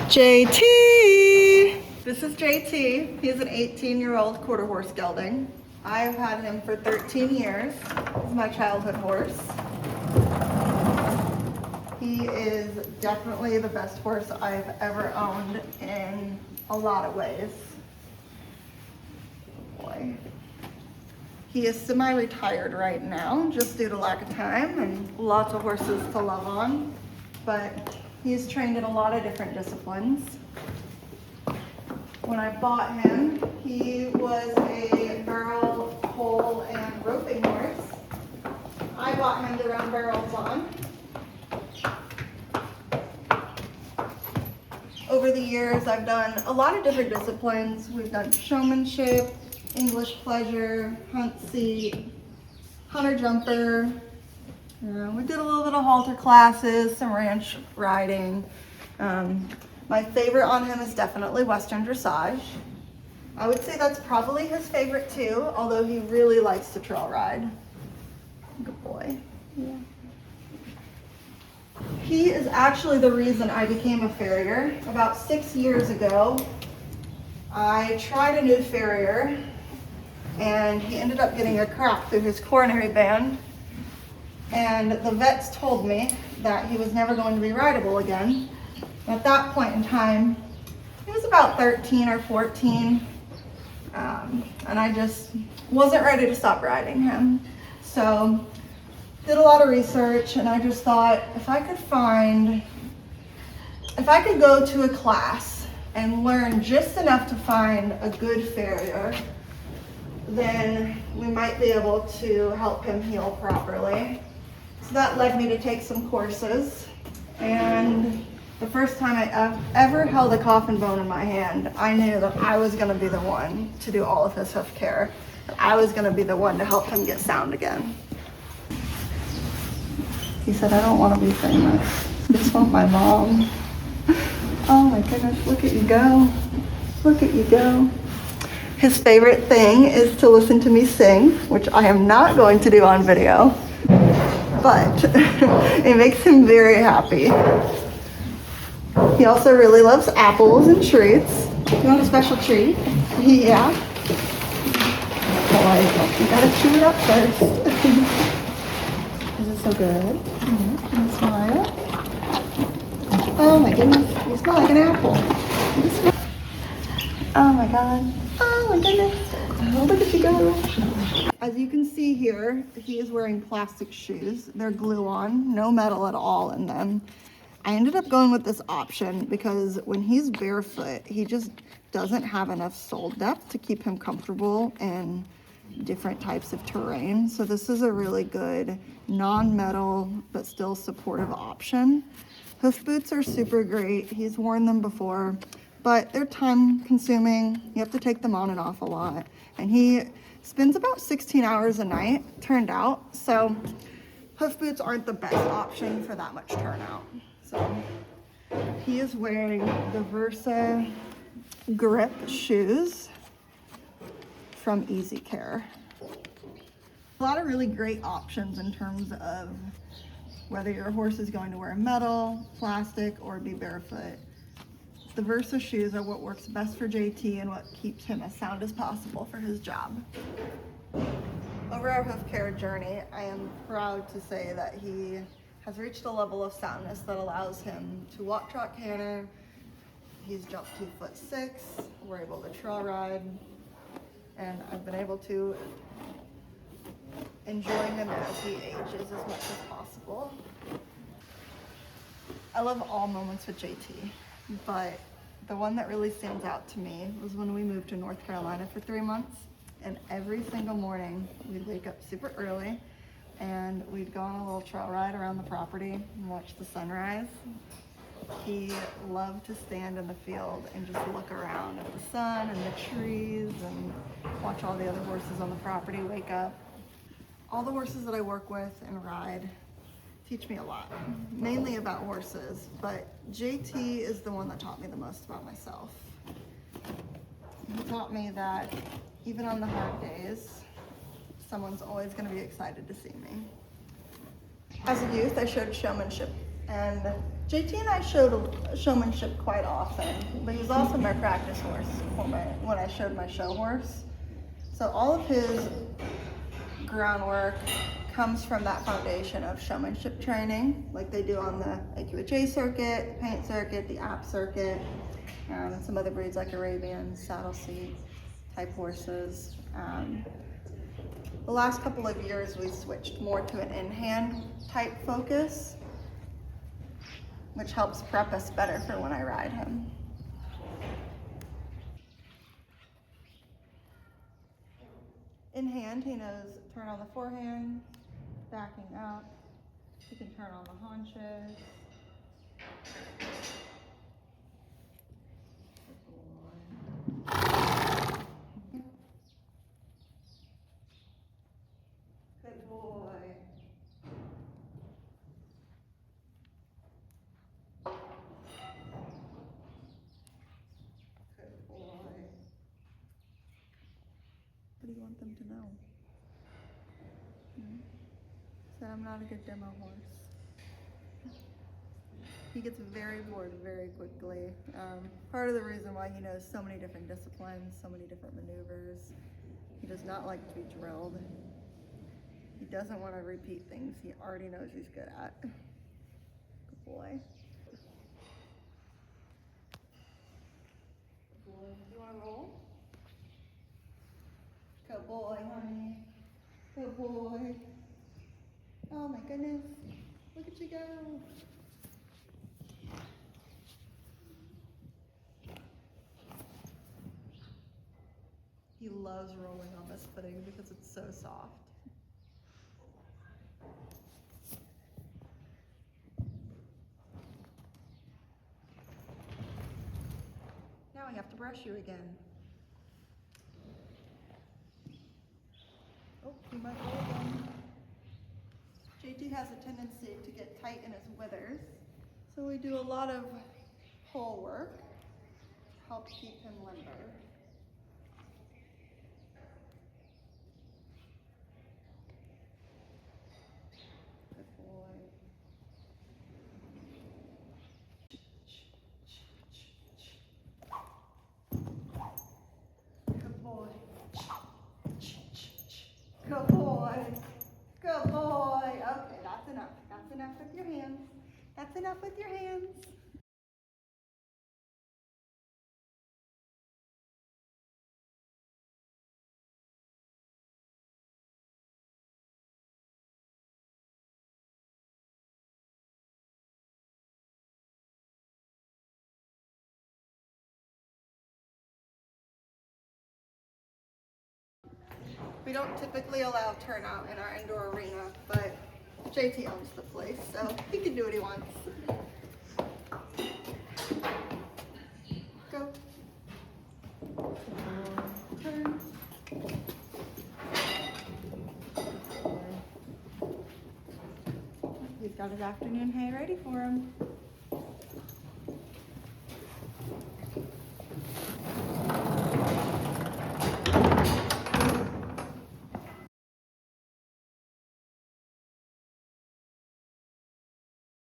JT! This is JT. He's an 18-year-old quarter horse gelding. I've had him for 13 years. He's my childhood horse. He is definitely the best horse I've ever owned in a lot of ways. Boy. He is semi-retired right now, just due to lack of time and lots of horses to love on. But he's trained in a lot of different disciplines. When I bought him, he was a barrel, pole, and roping horse. I bought him to run barrels on. Over the years, I've done a lot of different disciplines. We've done showmanship, English pleasure, hunt seat, hunter jumper. We did a little bit of halter classes, some ranch riding. My favorite on him is definitely Western dressage. I would say that's probably his favorite too, although he really likes to trail ride. Good boy. Yeah. He is actually the reason I became a farrier. About 6 years ago, I tried a new farrier and he ended up getting a crack through his coronary band. And the vets told me that he was never going to be rideable again. At that point in time, he was about 13 or 14, and I just wasn't ready to stop riding him. So did a lot of research, and I just thought if I could go to a class and learn just enough to find a good farrier, then we might be able to help him heal properly. So that led me to take some courses, and the first time I ever held a coffin bone in my hand, I knew that I was going to be the one to do all of his hoof care. I was going to be the one to help him get sound again. He said, I don't want to be famous. I just want my mom. Oh my goodness, look at you go. Look at you go. His favorite thing is to listen to me sing, which I am not going to do on video, but it makes him very happy. He also really loves apples and treats. You want a special treat? Yeah. Oh, you gotta chew it up first. Is it so good? Can you smile? Oh my goodness, you smell like an apple. Oh my god. Oh my goodness. Oh, look at you go. As you can see here, he is wearing plastic shoes. They're glue on, no metal at all in them. I ended up going with this option because when he's barefoot, he just doesn't have enough sole depth to keep him comfortable in different types of terrain. So this is a really good non-metal but still supportive option. Hoof boots are super great. He's worn them before, but they're time consuming. You have to take them on and off a lot. And he spends about 16 hours a night turned out. So hoof boots aren't the best option for that much turnout. So he is wearing the Versa Grip shoes from Easy Care. A lot of really great options in terms of whether your horse is going to wear metal, plastic, or be barefoot. The Versa shoes are what works best for JT and what keeps him as sound as possible for his job. Over our hoof care journey, I am proud to say that he has reached a level of soundness that allows him to walk, trot, canter. He's jumped 2'6". We're able to trail ride, and I've been able to enjoy him as he ages as much as possible. I love all moments with JT, but the one that really stands out to me was when we moved to North Carolina for 3 months, and every single morning we'd wake up super early and we'd go on a little trail ride around the property and watch the sunrise. He loved to stand in the field and just look around at the sun and the trees and watch all the other horses on the property wake up. All the horses that I work with and ride teach me a lot, mainly about horses, but JT is the one that taught me the most about myself. He taught me that even on the hard days, someone's always going to be excited to see me. As a youth, I showed showmanship, and JT and I showed showmanship quite often, but he's also my practice horse when I showed my show horse. So all of his groundwork comes from that foundation of showmanship training, like they do on the AQHA circuit, the paint circuit, the app circuit, and some other breeds like Arabian, saddle seat type horses. The last couple of years we switched more to an in-hand type focus, which helps prep us better for when I ride him. In hand, he knows turn on the forehand, backing up. He can turn on the haunches. Good boy. Good boy. What do you want them to know? So I'm not a good demo horse. He gets very bored very quickly. Part of the reason why he knows so many different disciplines, so many different maneuvers. He does not like to be drilled. He doesn't want to repeat things he already knows he's good at. Good boy. Good boy. You want to roll? Good boy, honey. Good boy. Oh my goodness. Look at you go. He loves rolling on this footing because it's so soft. Now I have to brush you again. Oh, you might roll again. JT has a tendency to get tight in his withers, so we do a lot of pull work to help keep him limber. Good boy. Good boy. Good boy. Good boy. Okay, that's enough. That's enough with your hands. That's enough with your hands. We don't typically allow turnout in our indoor arena, but JT owns the place, so he can do what he wants. Go. Turn. He's got his afternoon hay ready for him.